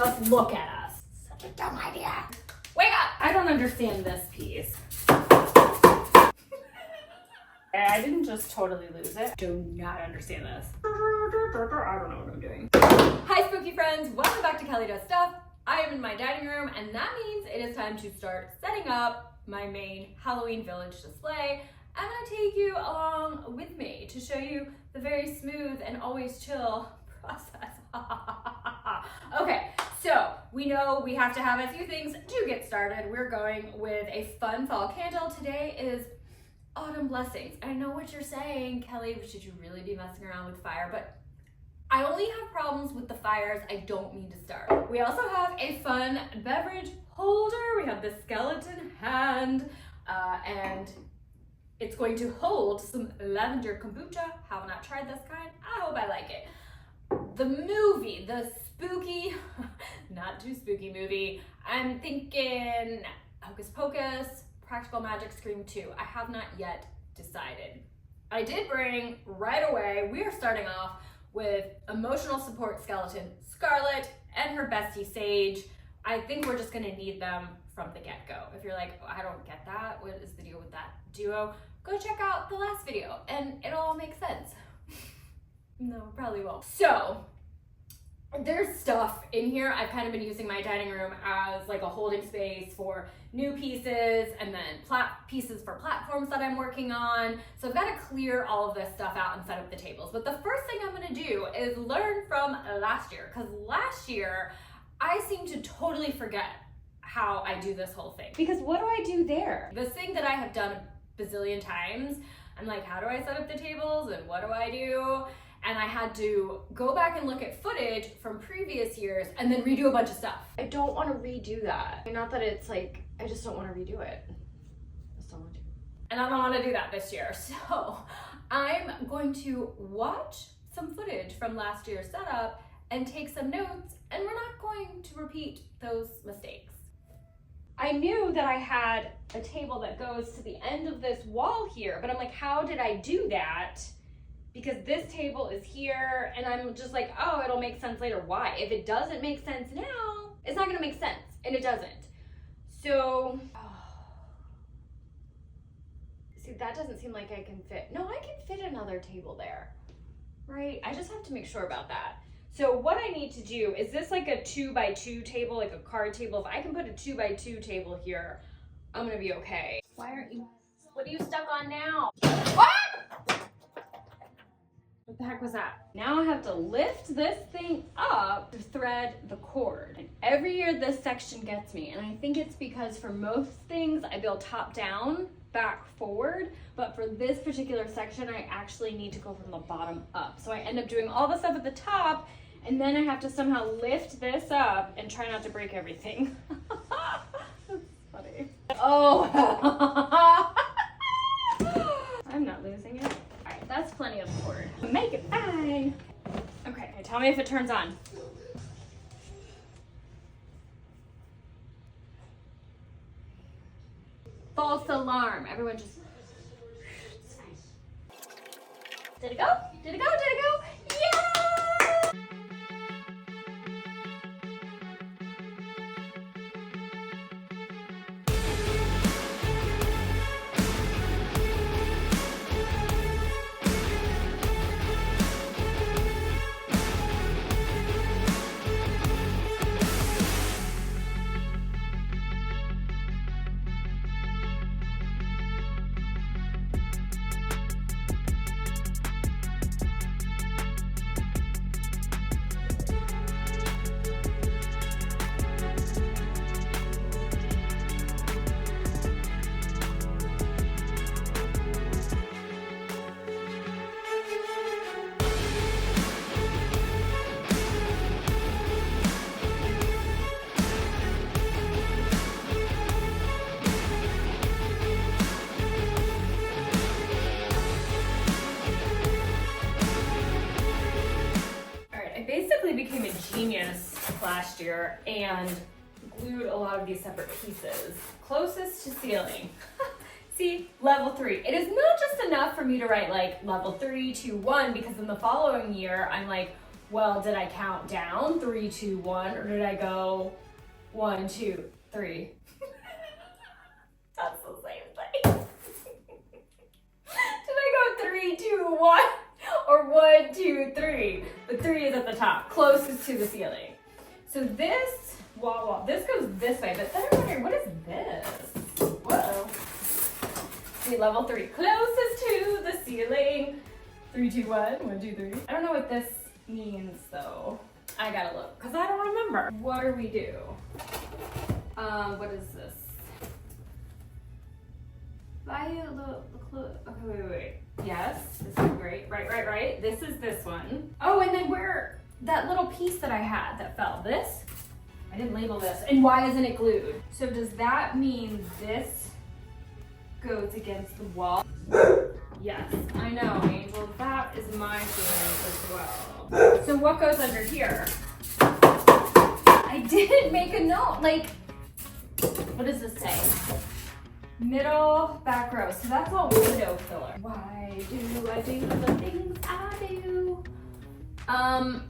Just look at us. Such a dumb idea. Wake up! I don't understand this piece. I didn't just totally lose it. Do not understand this. I don't know what I'm doing. Hi, spooky friends. Welcome back to Kelly Does Stuff. I am in my dining room, and that means it is time to start setting up my main Halloween Village display. I'm gonna take you along with me to show you the very smooth and always chill process. Okay, so we know we have to have a few things to get started. We're going with a fun fall candle. Today is Autumn Blessings. I know what you're saying, Kelly, should you really be messing around with fire? But I only have problems with the fires I don't mean to start. We also have a fun beverage holder. We have the skeleton hand, and it's going to hold some lavender kombucha. Have not tried this kind. I hope I like it. The movie, the spooky, not too spooky movie. I'm thinking Hocus Pocus, Practical Magic, Scream 2. I have not yet decided. I did bring right away, we are starting off with emotional support skeleton Scarlet and her bestie Sage. I think we're just gonna need them from the get-go. If you're like, oh, I don't get that, what is the deal with that duo? Go check out the last video and it'll all make sense. No, probably won't. So, there's stuff in here. I've kind of been using my dining room as like a holding space for new pieces and then pieces for platforms that I'm working on. So I've got to clear all of this stuff out and set up the tables. But the first thing I'm going to do is learn from last year, because last year I seem to totally forget how I do this whole thing. Because what do I do there? This thing that I have done a bazillion times, I'm like, how do I set up the tables and what do I do? And I had to go back and look at footage from previous years and then redo a bunch of stuff. I don't want to redo that. Not that it's like, I just don't want to redo it. I just don't want to. And I don't want to do that this year. So I'm going to watch some footage from last year's setup and take some notes, and we're not going to repeat those mistakes. I knew that I had a table that goes to the end of this wall here, but I'm like, how did I do that? Because this table is here, and I'm just like, oh, it'll make sense later. Why? If it doesn't make sense now, it's not gonna make sense, and it doesn't. So, see, that doesn't seem like I can fit. No, I can fit another table there, right? I just have to make sure about that. So what I need to do, is this like a 2x2 table, like a card table? If I can put a 2x2 table here, I'm gonna be okay. Why aren't you, what are you stuck on now? What? What the heck was that? Now I have to lift this thing up to thread the cord. And every year this section gets me, and I think it's because for most things I build top down, back forward, but for this particular section I actually need to go from the bottom up. So I end up doing all the stuff at the top, and then I have to somehow lift this up and try not to break everything. That's funny. Oh, I'm not losing it. That's plenty of cord. Make it fine. Okay, tell me if it turns on. False alarm. Everyone just... Did it go? Did it go? Did it go? Yeah! Became a genius last year and glued a lot of these separate pieces closest to ceiling. See, level 3. It is not just enough for me to write like level 3, 2, 1, because in the following year I'm like, well, did I count down 3, 2, 1, or did I go 1, 2, 3? That's the same thing. Did I go 3, 2, 1, or 1, 2, 3? But 3 is at the top, closest to the ceiling. So this wall, this goes this way, but then I'm wondering, what is this? Whoa. See, level 3, closest to the ceiling. 3, 2, 1, 1, 2, 3. I don't know what this means though. I gotta look, because I don't remember. What do we do? What is this? Bayou, okay, wait. Yes, this is great. Right. This is this one. Oh, and then where, that little piece that I had that fell. This? I didn't label this. And why isn't it glued? So does that mean this goes against the wall? Yes, I know, Angel. That is my feeling as well. So what goes under here? I didn't make a note. Like, what does this say? Middle, back row. So that's all window filler. Why do I do the things I do?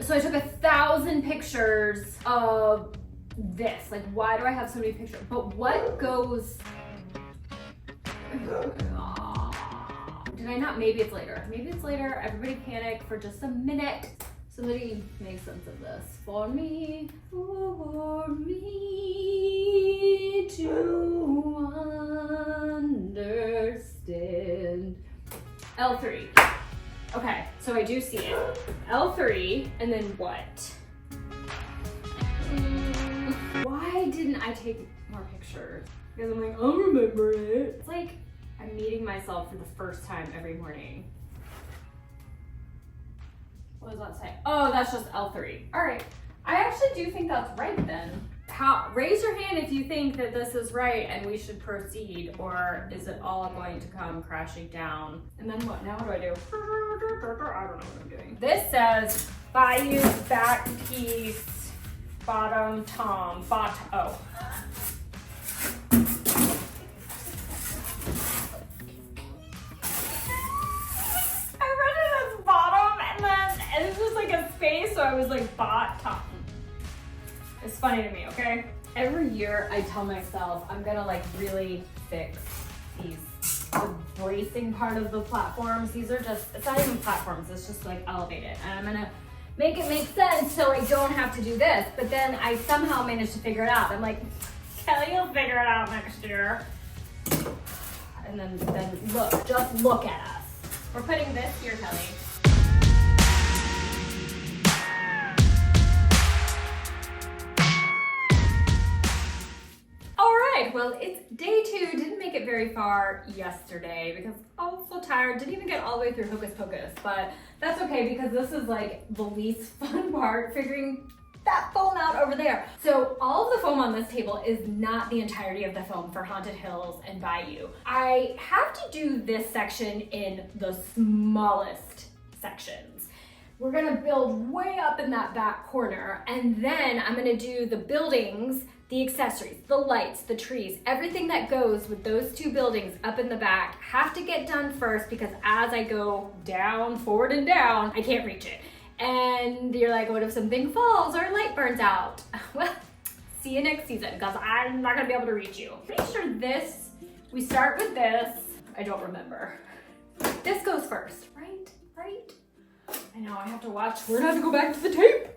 So I took 1,000 pictures of this. Like, why do I have so many pictures? But what goes... Did I not? Maybe it's later. Maybe it's later. Everybody panic for just a minute. Somebody make sense of this for me to understand. L3. Okay, so I do see it. L3, and then what? Why didn't I take more pictures? Because I'm like, I'll remember it. It's like I'm meeting myself for the first time every morning. What does that say? Oh, that's just L3. All right. I actually do think that's right then. Raise your hand if you think that this is right and we should proceed, or is it all going to come crashing down? And then what? Now what do I do? I don't know what I'm doing. This says Bayou, back piece, bottom, tom, oh. So I was like, bottom. It's funny to me, okay? Every year I tell myself I'm gonna like really fix the bracing part of the platforms. These are just, it's not even platforms, it's just like elevated. And I'm gonna make it make sense so I don't have to do this. But then I somehow managed to figure it out. I'm like, Kelly, you'll figure it out next year. And then look, just look at us. We're putting this here, Kelly. Well, it's day 2. Didn't make it very far yesterday because I was so tired. Didn't even get all the way through Hocus Pocus, but that's okay because this is like the least fun part, figuring that foam out over there. So all of the foam on this table is not the entirety of the foam for Haunted Hills and Bayou. I have to do this section in the smallest sections. We're gonna build way up in that back corner, and then I'm gonna do the buildings, the accessories, the lights, the trees, everything that goes with those 2 buildings up in the back have to get done first because as I go down, forward and down, I can't reach it. And you're like, what if something falls or a light burns out? Well, see you next season because I'm not gonna be able to reach you. Pretty sure we start with this. I don't remember. This goes first, right? I know, I have to watch. We're gonna have to go back to the tape.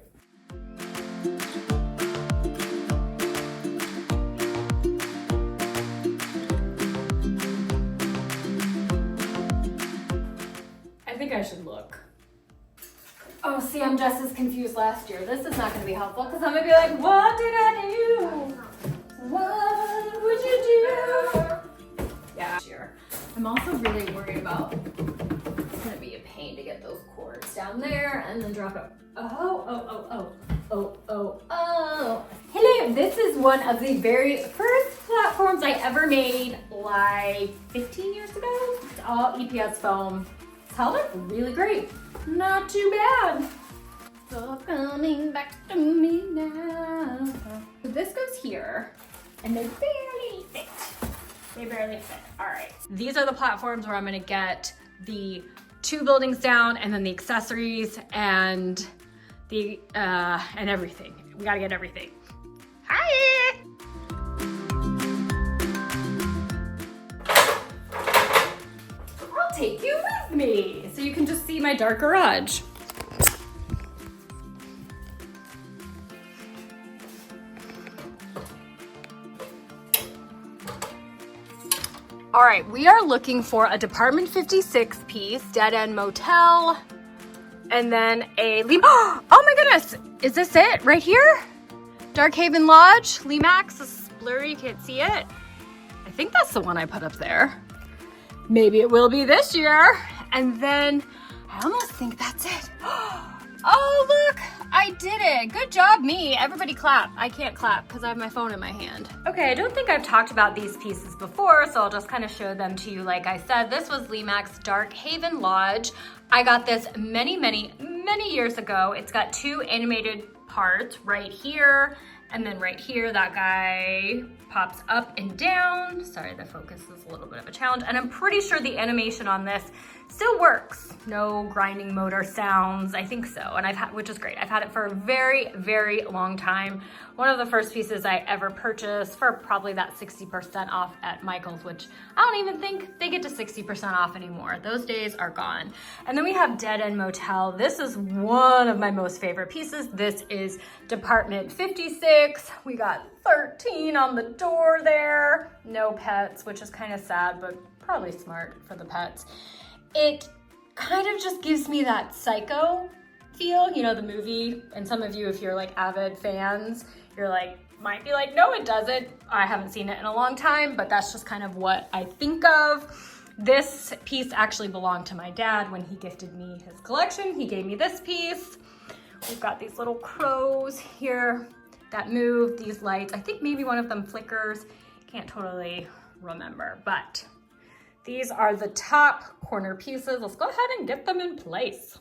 I think I should look. Oh, see, I'm just as confused last year. This is not gonna be helpful because I'm gonna be like, what did I do? What would you do? Yeah, sure. I'm also really worried about, it's gonna be a pain to get those cords down there and then drop it. Oh. Hello, this is one of the very first platforms I ever made like 15 years ago. It's all EPS foam. It's held up really great. Not too bad. So coming back to me now. So this goes here and they barely fit. All right. These are the platforms where I'm gonna get the 2 buildings down and then the accessories and and everything. We gotta get everything. Hi! I'll take you with me so you can just see my dark garage. All right, we are looking for a Department 56 piece, dead end motel, and then a oh my goodness, is this it right here? Dark Haven Lodge, Limax, is blurry, you can't see it. I think that's the one I put up there. Maybe it will be this year. And then I almost think that's it. Oh, look, I did it. Good job, me. Everybody clap. I can't clap because I have my phone in my hand. Okay, I don't think I've talked about these pieces before, so I'll just kind of show them to you. Like I said, this was Limax Dark Haven Lodge. I got this many, many, many years ago. It's got two animated parts right here, and then right here, that guy pops up and down. Sorry, the focus is a little bit of a challenge. And I'm pretty sure the animation on this still works. No grinding motor sounds, I think so. And which is great. I've had it for a very, very long time. One of the first pieces I ever purchased for probably that 60% off at Michael's, which I don't even think they get to 60% off anymore. Those days are gone. And then we have Dead End Motel. This is one of my most favorite pieces. This is Department 56. We got 13 on the door there. No pets, which is kind of sad, but probably smart for the pets. It kind of just gives me that Psycho feel, you know, the movie. And some of you, if you're like avid fans, you're like, might be like, no, it doesn't. I haven't seen it in a long time, but that's just kind of what I think of. This piece actually belonged to my dad when he gifted me his collection. He gave me this piece. We've got these little crows here that move, these lights. I think maybe one of them flickers. Can't totally remember, but these are the top corner pieces. Let's go ahead and get them in place.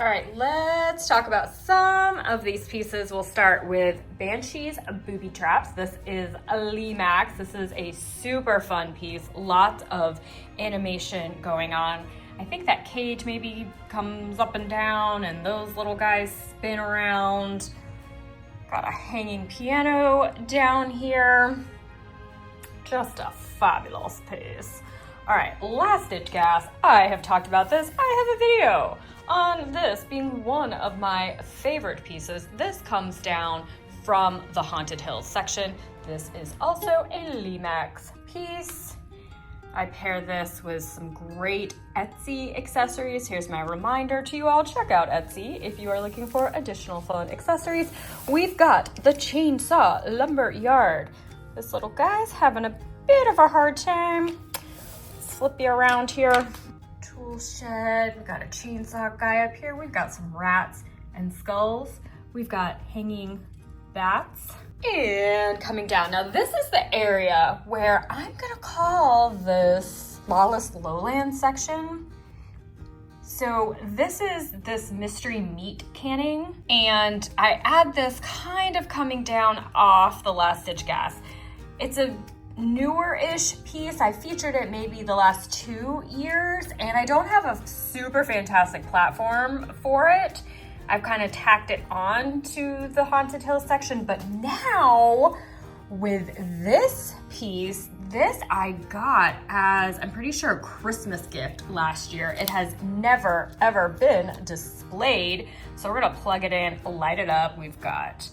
All right, let's talk about some of these pieces. We'll start with Banshee's Booby Traps. This is a Limax. This is a super fun piece. Lots of animation going on. I think that cage maybe comes up and down and those little guys spin around. Got a hanging piano down here. Just a fabulous piece. All right, Last Ditch Gas. I have talked about this. I have a video on this being one of my favorite pieces. This comes down from the Haunted Hills section. This is also a Limax piece. I pair this with some great Etsy accessories. Here's my reminder to you all, check out Etsy if you are looking for additional fun accessories. We've got the Chainsaw Lumber Yard. This little guy's having a bit of a hard time. Let's flip you around here. Tool shed, we've got a chainsaw guy up here. We've got some rats and skulls. We've got hanging bats. And coming down. Now this is the area where I'm gonna call this flawless lowland section. So this is this mystery meat canning, and I add this kind of coming down off the last stitch gas. It's a newer-ish piece. I featured it maybe the last 2 years, and I don't have a super fantastic platform for it. I've kind of tacked it on to the Haunted Hills section, but now with this piece, this I got as, I'm pretty sure, a Christmas gift last year. It has never, ever been displayed. So we're gonna plug it in, light it up. We've got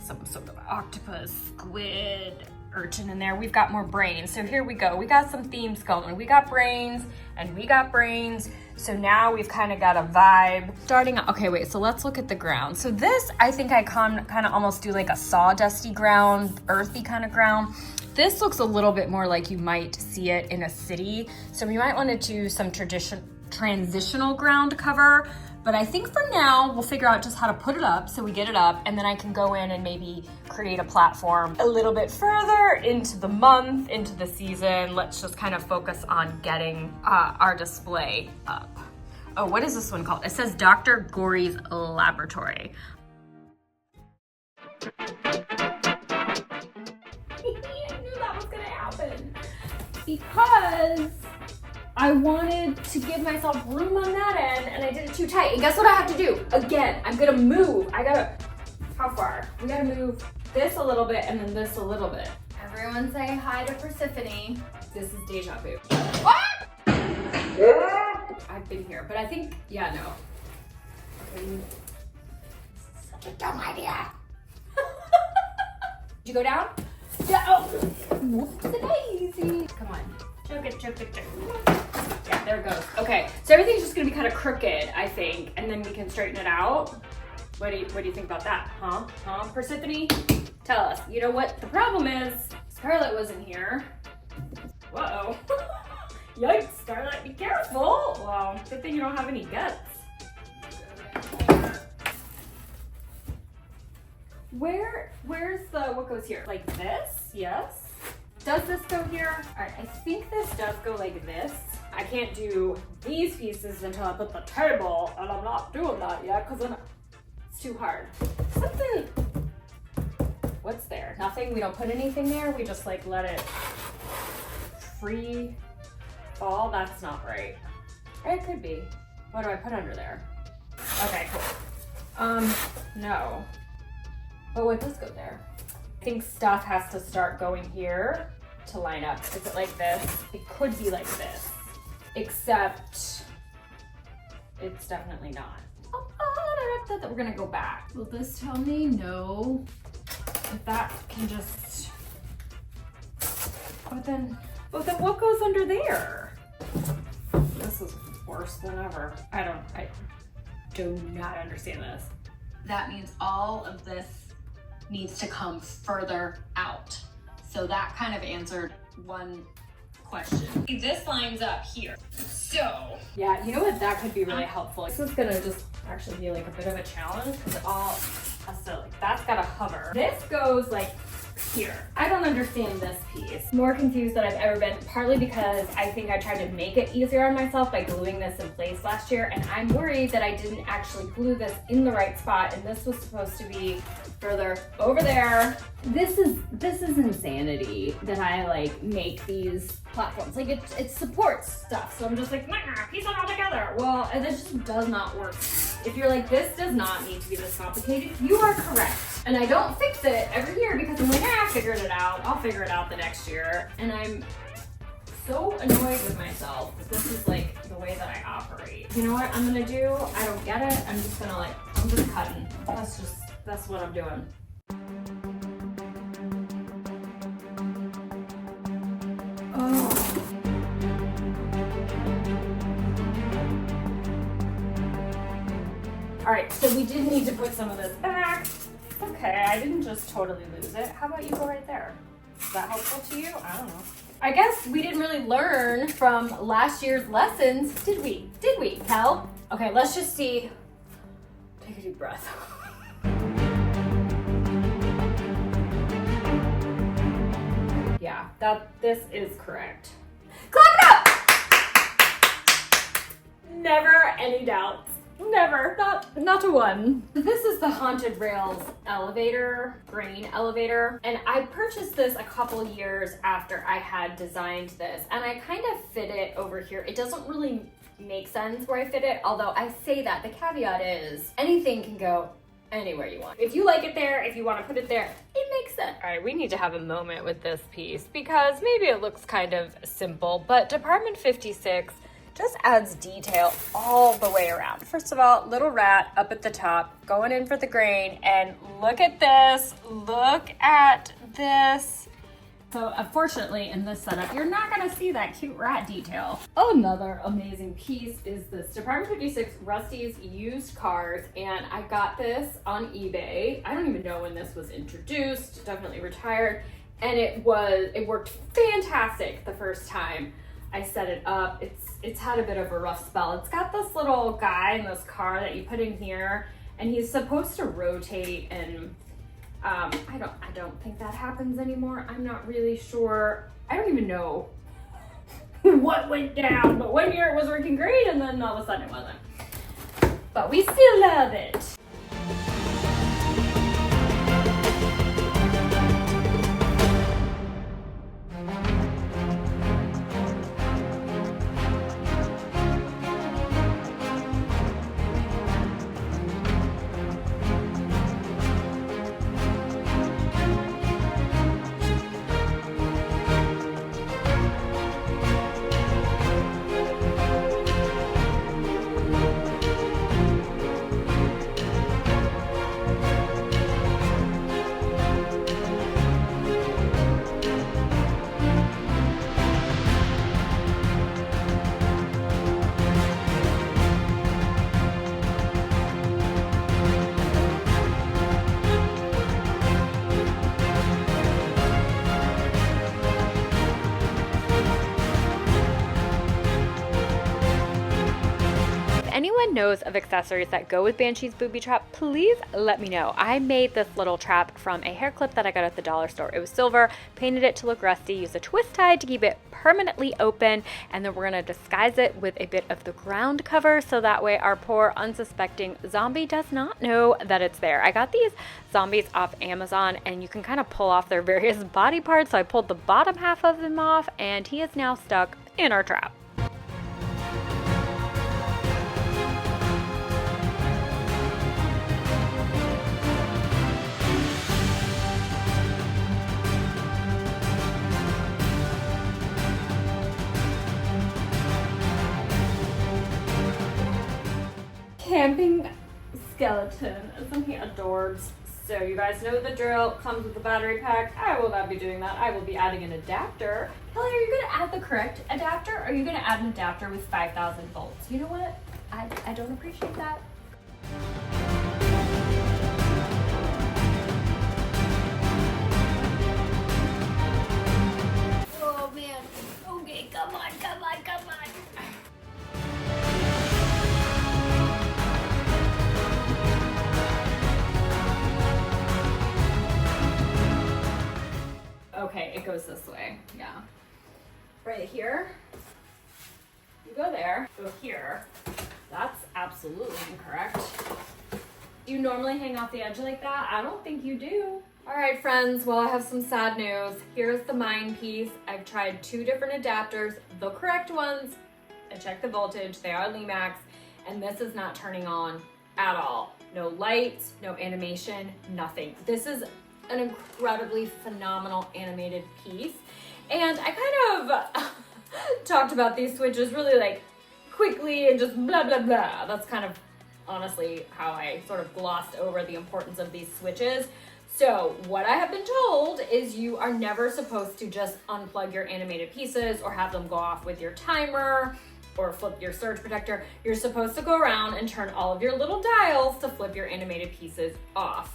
some sort of octopus, squid, urchin in there. We've got more brains. So here we go. We got some themes going. We got brains and we got brains. So now we've kind of got a vibe. Starting, okay, wait, so let's look at the ground. So this, I think I kind of almost do like a sawdusty ground, earthy kind of ground. This looks a little bit more like you might see it in a city. So we might want to do some transitional ground cover. But I think for now, we'll figure out just how to put it up so we get it up, and then I can go in and maybe create a platform a little bit further into the month, into the season. Let's just kind of focus on getting our display up. Oh, what is this one called? It says Dr. Gory's Laboratory. I knew that was gonna happen because I wanted to give myself room on that end, and I did it too tight. And guess what I have to do? Again, I'm gonna move. How far? We gotta move this a little bit and then this a little bit. Everyone say hi to Persephone. This is deja vu. Ah! I've been here, but I think, yeah, no. Okay. Such a dumb idea. Did you go down? Yeah, oh, whoopsie-daisy. Come on, choke it, choke it, choke it. Yeah, there it goes. Okay, so everything's just gonna be kind of crooked, I think, and then we can straighten it out. What do you think about that, huh? Persephone? Tell us. You know what the problem is? Scarlett wasn't here. Whoa. Yikes, Scarlett, be careful. Well, good thing you don't have any guts. Where's the, what goes here? Like this, yes. Does this go here? All right, I think this does go like this. I can't do these pieces until I put the table, and I'm not doing that yet because it's too hard. Something, what's there? Nothing, we don't put anything there. We just like let it free fall. That's not right. It could be. What do I put under there? Okay, cool. No. But what does go there? I think stuff has to start going here to line up. Is it like this? It could be like this, except it's definitely not. We're gonna go back. Will this tell me no? If that can just, but then what goes under there? This is worse than ever. I do not understand this. That means all of this needs to come further out. So that kind of answered one question. This lines up here. So, yeah, you know what? That could be really helpful. This is gonna just actually be like a bit of a challenge because it all has to, like, that's gotta hover. This goes like here. I don't understand this piece. More confused than I've ever been, partly because I think I tried to make it easier on myself by gluing this in place last year, and I'm worried that I didn't actually glue this in the right spot, and this was supposed to be further over there. This is insanity that I like make these platforms. Like it supports stuff, so I'm just like, piece it all together. Well, it just does not work. If you're like, this does not need to be this complicated, you are correct. And I don't fix it every year because I'm like, I figured it out. I'll figure it out the next year. And I'm so annoyed with myself. This is like the way that I operate. You know what I'm gonna do? I don't get it. I'm just cutting. That's what I'm doing. Oh. All right, so we did need to put some of this back. Okay, I didn't just totally lose it. How about you go right there? Is that helpful to you? I don't know. I guess we didn't really learn from last year's lessons, did we? Did we, Kel? Okay, let's just see. Take a deep breath. Yeah, this is correct. Clap it up! Never any doubts. Never, not to one. This is the Haunted Rails elevator, grain elevator. And I purchased this a couple years after I had designed this. And I kind of fit it over here. It doesn't really make sense where I fit it. Although I say that, the caveat is anything can go anywhere you want. If you like it there, if you want to put it there, it makes sense. All right, we need to have a moment with this piece because maybe it looks kind of simple, but Department 56 just adds detail all the way around. First of all, little rat up at the top, going in for the grain, and look at this, look at this. So unfortunately in this setup, you're not gonna see that cute rat detail. Another amazing piece is this Department 56 Rusty's used cars, and I got this on eBay. I don't even know when this was introduced, definitely retired, and it worked fantastic the first time I set it up. It's had a bit of a rough spell. It's got this little guy in this car that you put in here, and he's supposed to rotate, and I don't think that happens anymore. I'm not really sure. I don't even know what went down, but one year it was working great, and then all of a sudden it wasn't. But we still love it. Anyone knows of accessories that go with Banshee's booby trap, please let me know. I made this little trap from a hair clip that I got at the dollar store. It was silver, painted it to look rusty, used a twist tie to keep it permanently open, and then we're gonna disguise it with a bit of the ground cover so that way our poor unsuspecting zombie does not know that it's there. I got these zombies off Amazon, and you can kind of pull off their various body parts, so I pulled the bottom half of him off, and he is now stuck in our trap. Camping skeleton. Isn't he adorbs? So you guys know the drill. Comes with the battery pack. I will not be doing that. I will be adding an adapter. Kelly, are you going to add the correct adapter? Or are you going to add an adapter with 5,000 volts? You know what? I don't appreciate that. Oh man. Okay, come on, come on, come on. Okay, it goes this way, yeah. Right here, you go there, go here. That's absolutely incorrect. You normally hang off the edge like that? I don't think you do. All right, friends, well, I have some sad news. Here's the mine piece. I've tried 2 different adapters, the correct ones. I checked the voltage, they are Limax, and this is not turning on at all. No lights, no animation, nothing. This is an incredibly phenomenal animated piece. And I kind of talked about these switches really like quickly and just blah, blah, blah. That's kind of honestly how I sort of glossed over the importance of these switches. So what I have been told is you are never supposed to just unplug your animated pieces or have them go off with your timer or flip your surge protector. You're supposed to go around and turn all of your little dials to flip your animated pieces off.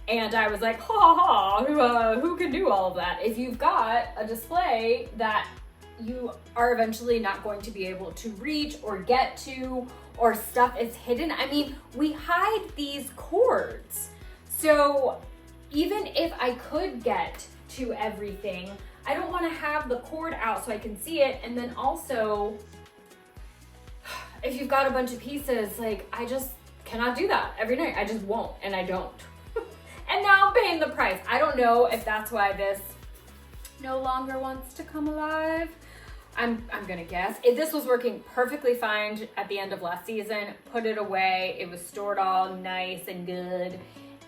And I was like, who can do all of that? If you've got a display that you are eventually not going to be able to reach or get to, or stuff is hidden. I mean, we hide these cords. So even if I could get to everything, I don't want to have the cord out so I can see it. And then also, if you've got a bunch of pieces, like I just cannot do that every night. I just won't, and I don't. And now I'm paying the price. I don't know if that's why this no longer wants to come alive. I'm gonna guess. This was working perfectly fine at the end of last season. Put it away. It was stored all nice and good.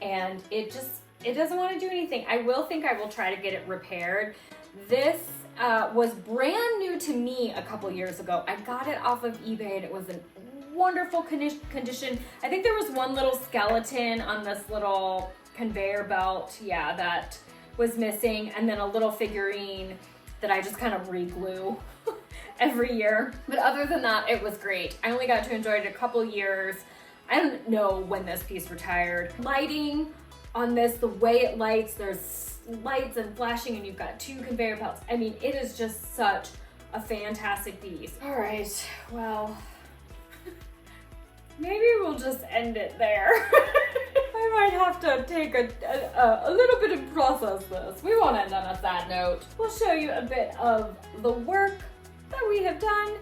And it doesn't want to do anything. I will try to get it repaired. This was brand new to me a couple years ago. I got it off of eBay and it was in wonderful condition. I think there was one little skeleton on this little conveyor belt, yeah, that was missing, and then a little figurine that I just kind of re-glue every year. But other than that, it was great. I only got to enjoy it a couple years. I don't know when this piece retired. Lighting on this, the way it lights, there's lights and flashing, and you've got 2 conveyor belts. I mean, it is just such a fantastic piece. All right, well, maybe we'll just end it there. I might have to take a little bit and process this. We won't end on a sad note. We'll show you a bit of the work that we have done,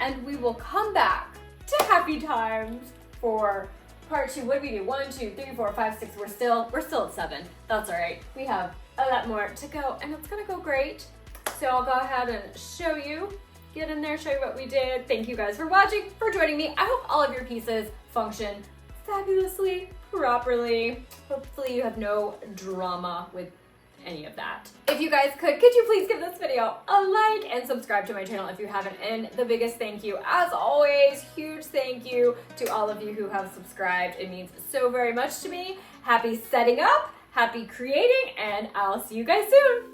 and we will come back to happy times for part 2. What did we do? 1, 2, 3, 4, 5, 6. We're still at 7. That's all right. We have a lot more to go, and it's gonna go great. So I'll go ahead and show you. Get in there, show you what we did. Thank you guys for watching, for joining me. I hope all of your pieces function fabulously, properly. Hopefully you have no drama with any of that. If you guys could you please give this video a like and subscribe to my channel if you haven't? And the biggest thank you, as always, huge thank you to all of you who have subscribed. It means so very much to me. Happy setting up, happy creating, and I'll see you guys soon.